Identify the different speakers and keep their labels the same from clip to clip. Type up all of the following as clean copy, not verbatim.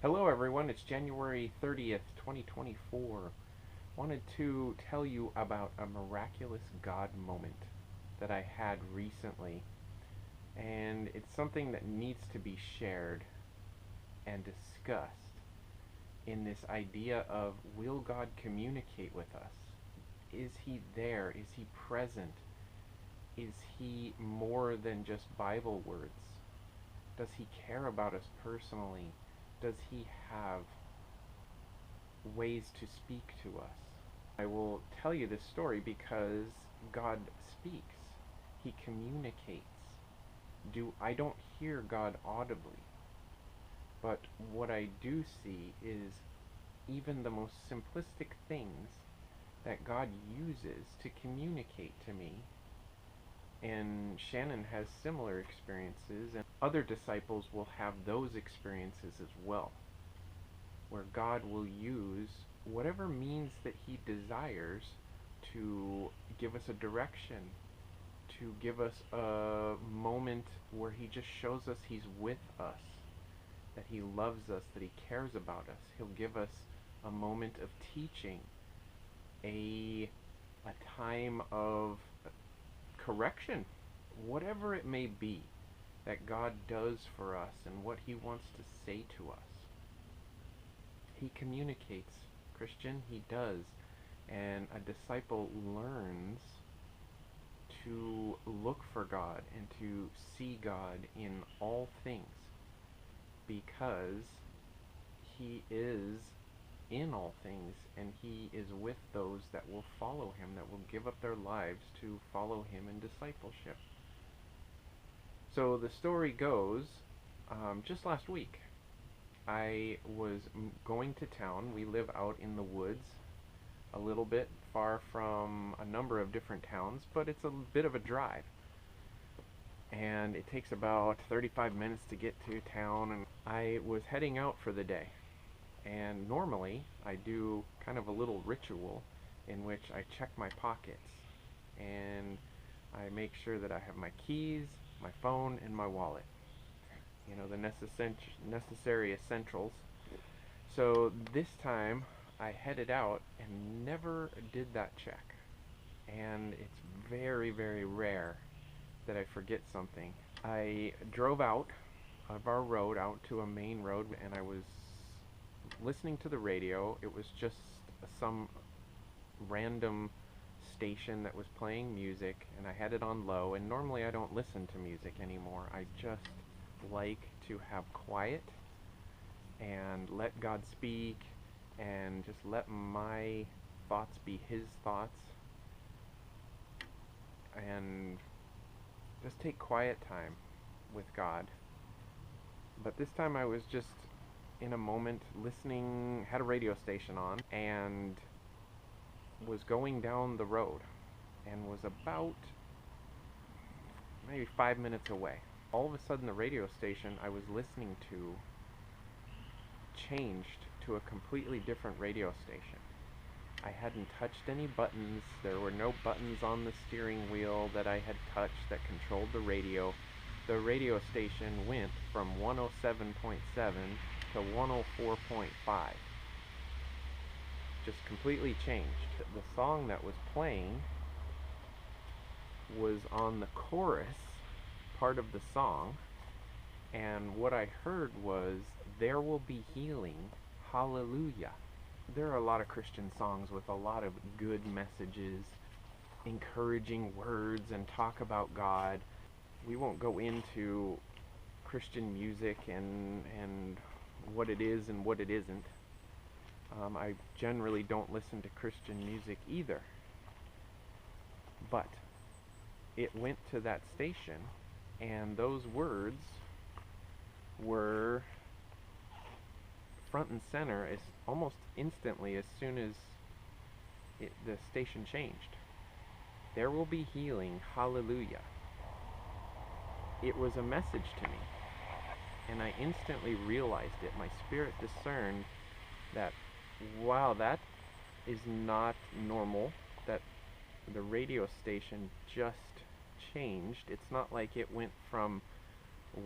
Speaker 1: Hello everyone, it's January 30th, 2024. Wanted to tell you about a miraculous God moment that I had recently, and it's something that needs to be shared and discussed in this idea of, will God communicate with us? Is he there? Is he present? Is he more than just Bible words? Does he care about us personally? Does he have ways to speak to us? I will tell you this story because God speaks. He communicates. I don't hear God audibly, but what I do see is even the most simplistic things that God uses to communicate to me. And Shannon has similar experiences, and other disciples will have those experiences as well, where God will use whatever means that he desires to give us a direction, to give us a moment where he just shows us he's with us, that he loves us, that he cares about us. He'll give us a moment of teaching, a time of correction, whatever it may be that God does for us and what he wants to say to us. He communicates, Christian, he does. And a disciple learns to look for God and to see God in all things because he is in all things and he is with those that will follow him, that will give up their lives to follow him in discipleship. So the story goes, just last week, I was going to town. We live out in the woods, a little bit far from a number of different towns, but it's a bit of a drive. And it takes about 35 minutes to get to town, and I was heading out for the day. And normally, I do kind of a little ritual in which I check my pockets, and I make sure that I have my keys, my phone, and my wallet. You know, the necessary essentials. So this time, I headed out and never did that check. And it's very, very rare that I forget something. I drove out of our road out to a main road, and I was listening to the radio. It was just some random station that was playing music, and I had it on low, and normally I don't listen to music anymore. I just like to have quiet and let God speak and just let my thoughts be his thoughts and just take quiet time with God. But this time I was just in a moment listening, had a radio station on, and was going down the road and was about maybe 5 minutes away. All of a sudden the radio station I was listening to changed to a completely different radio station. I hadn't touched any buttons. There were no buttons on the steering wheel that I had touched that controlled the radio. The radio station went from 107.7 to 104.5. Just completely changed. The song that was playing was on the chorus part of the song, and what I heard was, "There will be healing, hallelujah." There are a lot of Christian songs with a lot of good messages, encouraging words, and talk about God. We won't go into Christian music and what it is and what it isn't. I generally don't listen to Christian music either. But it went to that station, and those words were front and center as almost instantly as soon as the station changed. There will be healing, hallelujah. It was a message to me, and I instantly realized it. My spirit discerned that, wow, that is not normal, that the radio station just changed. It's not like it went from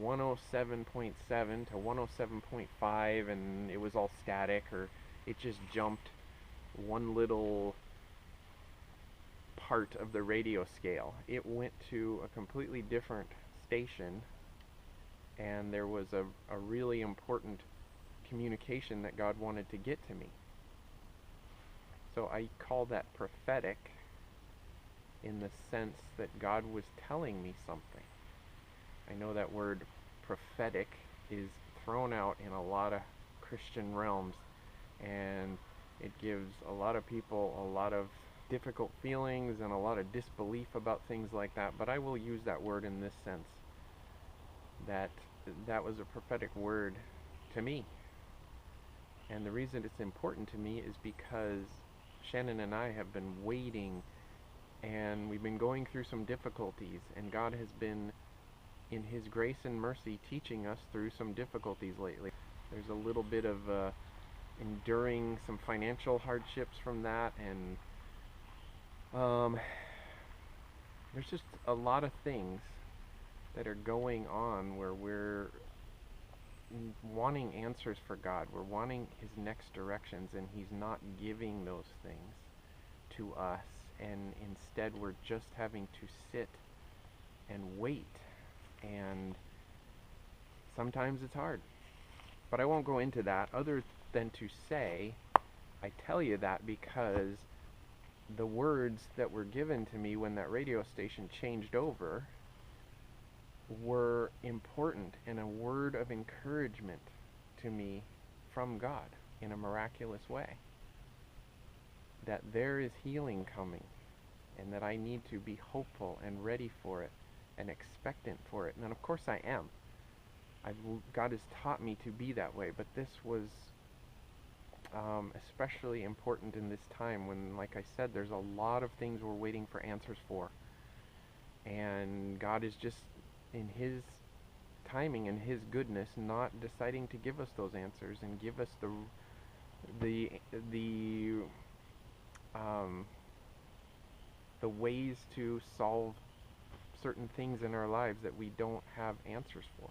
Speaker 1: 107.7 to 107.5, and it was all static, or it just jumped one little part of the radio scale. It went to a completely different station, and there was a really important communication that God wanted to get to me. So I call that prophetic, in the sense that God was telling me something. I know that word prophetic is thrown out in a lot of Christian realms, and it gives a lot of people a lot of difficult feelings and a lot of disbelief about things like that, but I will use that word in this sense, that that was a prophetic word to me. And the reason it's important to me is because Shannon and I have been waiting, and we've been going through some difficulties, and God has been, in His grace and mercy, teaching us through some difficulties lately. There's a little bit of enduring some financial hardships from that, and there's just a lot of things that are going on where we're wanting answers for God. We're wanting His next directions, and He's not giving those things to us, and instead we're just having to sit and wait, and sometimes it's hard. But I won't go into that, other than to say, I tell you that because the words that were given to me when that radio station changed over were important, and a word of encouragement to me from God in a miraculous way. That there is healing coming, and that I need to be hopeful and ready for it and expectant for it. And of course I am. God has taught me to be that way, but this was especially important in this time when, like I said, there's a lot of things we're waiting for answers for. And God is just, in His timing and His goodness, not deciding to give us those answers and give us the ways to solve certain things in our lives that we don't have answers for.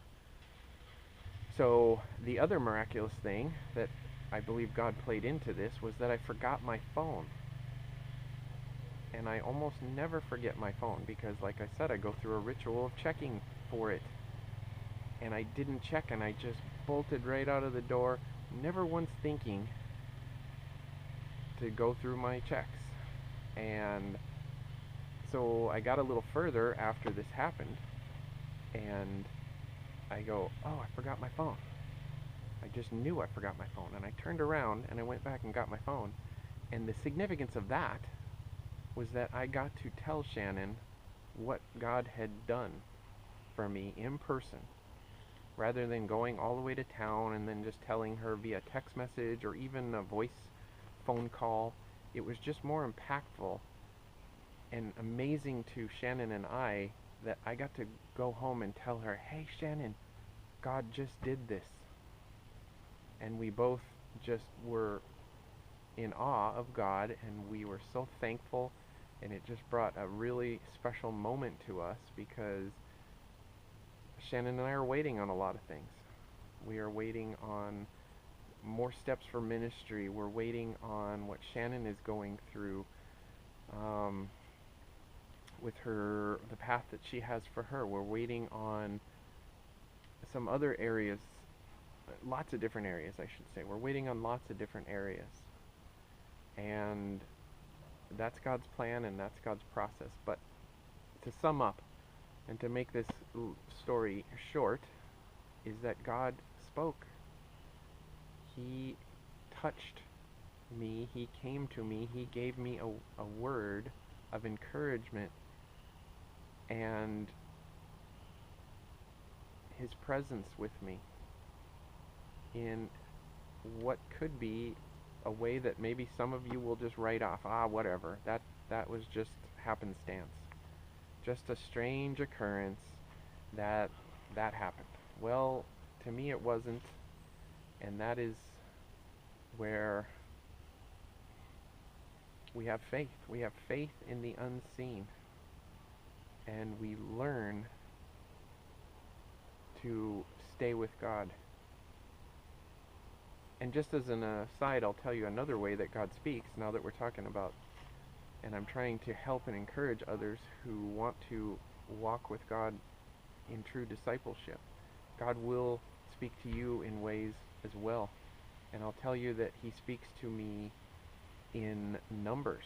Speaker 1: So the other miraculous thing that I believe God played into this was that I forgot my phone. And I almost never forget my phone because, like I said, I go through a ritual of checking for it. And I didn't check, and I just bolted right out of the door, never once thinking to go through my checks. And so I got a little further after this happened, and I go, oh, I forgot my phone. I just knew I forgot my phone. And I turned around and I went back and got my phone. And the significance of that was that I got to tell Shannon what God had done for me in person, rather than going all the way to town and then just telling her via text message or even a voice phone call. It was just more impactful and amazing to Shannon and I that I got to go home and tell her, hey Shannon, God just did this. And we both just were in awe of God, and we were so thankful, and it just brought a really special moment to us because Shannon and I are waiting on a lot of things. We are waiting on more steps for ministry. We're waiting on what Shannon is going through with her, the path that she has for her. We're waiting on some other areas, lots of different areas, I should say. We're waiting on lots of different areas. And that's God's plan and that's God's process. But to sum up and to make this story short, is that God spoke. He touched me. He came to me. He gave me a word of encouragement, and His presence with me in what could be a way that maybe some of you will just write off. Whatever. That was just happenstance. Just a strange occurrence that happened. Well, to me it wasn't, and that is where we have faith. We have faith in the unseen, and we learn to stay with God. And just as an aside, I'll tell you another way that God speaks now that we're talking about, and I'm trying to help and encourage others who want to walk with God in true discipleship. God will speak to you in ways as well. And I'll tell you that He speaks to me in numbers.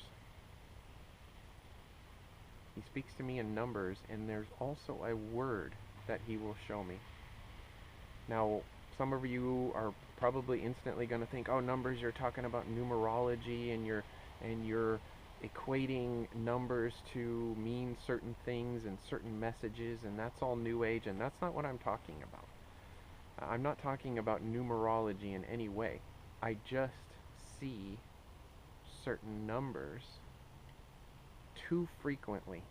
Speaker 1: He speaks to me in numbers, and there's also a word that He will show me. Now, some of you are probably instantly going to think, oh, numbers, you're talking about numerology, and you're equating numbers to mean certain things and certain messages, and that's all New Age, and that's not what I'm talking about. I'm not talking about numerology in any way. I just see certain numbers too frequently.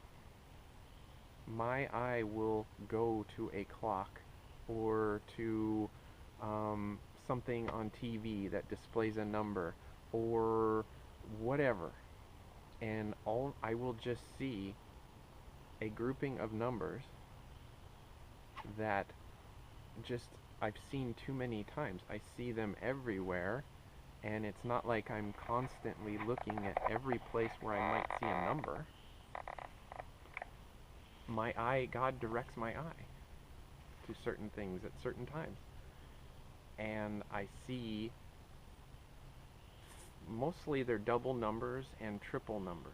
Speaker 1: My eye will go to a clock or to something on TV that displays a number or whatever, and I will just see a grouping of numbers that I've seen too many times. I see them everywhere, and it's not like I'm constantly looking at every place where I might see a number. My eye, God directs my eye to certain things at certain times. And I see, mostly they're double numbers and triple numbers.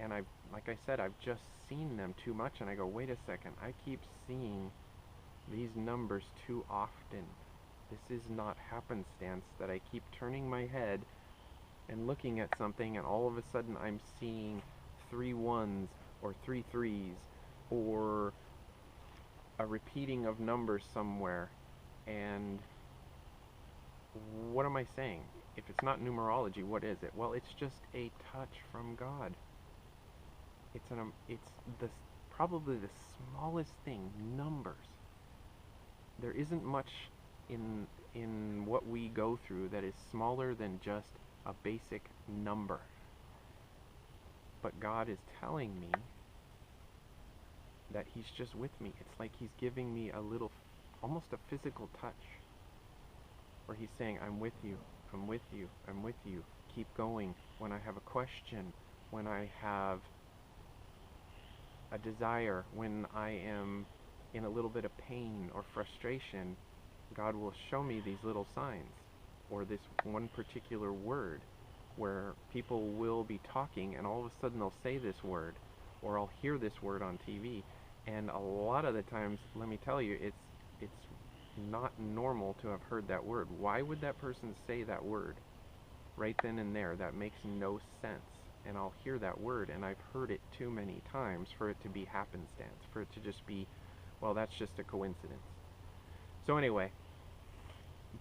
Speaker 1: And like I said, I've just seen them too much, and I go, wait a second, I keep seeing these numbers too often. This is not happenstance that I keep turning my head and looking at something, and all of a sudden I'm seeing 3 1s or 3 3s or a repeating of numbers somewhere. And what am I saying? If it's not numerology, what is it? Well, it's just a touch from God. It's probably the smallest thing, numbers. There isn't much in what we go through that is smaller than just a basic number. But God is telling me that He's just with me. It's like He's giving me a little, almost a physical touch, where He's saying, I'm with you, I'm with you, I'm with you. Keep going. When I have a question, when I have a desire, when I am in a little bit of pain or frustration, God will show me these little signs, or this one particular word, where people will be talking and all of a sudden they'll say this word, or I'll hear this word on TV, and a lot of the times, let me tell you, it's not normal to have heard that word. Why would that person say that word right then and there? That makes no sense. And I'll hear that word, and I've heard it too many times for it to be happenstance, for it to just be, well, that's just a coincidence. So anyway,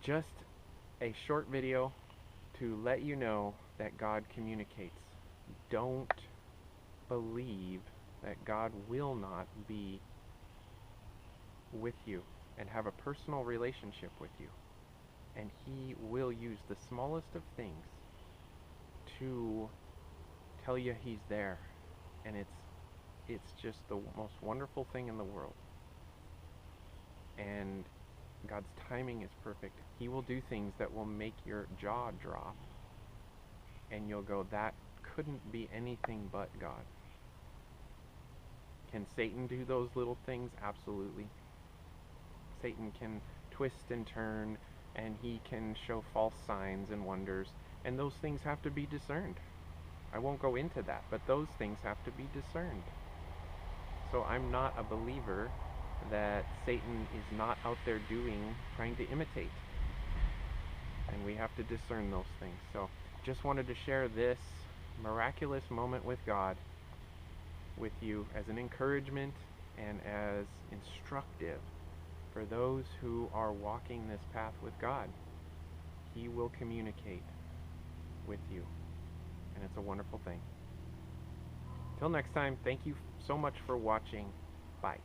Speaker 1: just a short video to let you know that God communicates. Don't believe that God will not be with you and have a personal relationship with you. And He will use the smallest of things to tell you He's there. And it's just the most wonderful thing in the world. And God's timing is perfect. He will do things that will make your jaw drop, and you'll go, that couldn't be anything but God. Can Satan do those little things? Absolutely. Satan can twist and turn, and he can show false signs and wonders, and those things have to be discerned. I won't go into that, but those things have to be discerned. So I'm not a believer that Satan is not out there trying to imitate. And we have to discern those things. So just wanted to share this miraculous moment with God with you as an encouragement and as instructive for those who are walking this path with God. He will communicate with you, and it's a wonderful thing. Till next time, thank you so much for watching. Bye.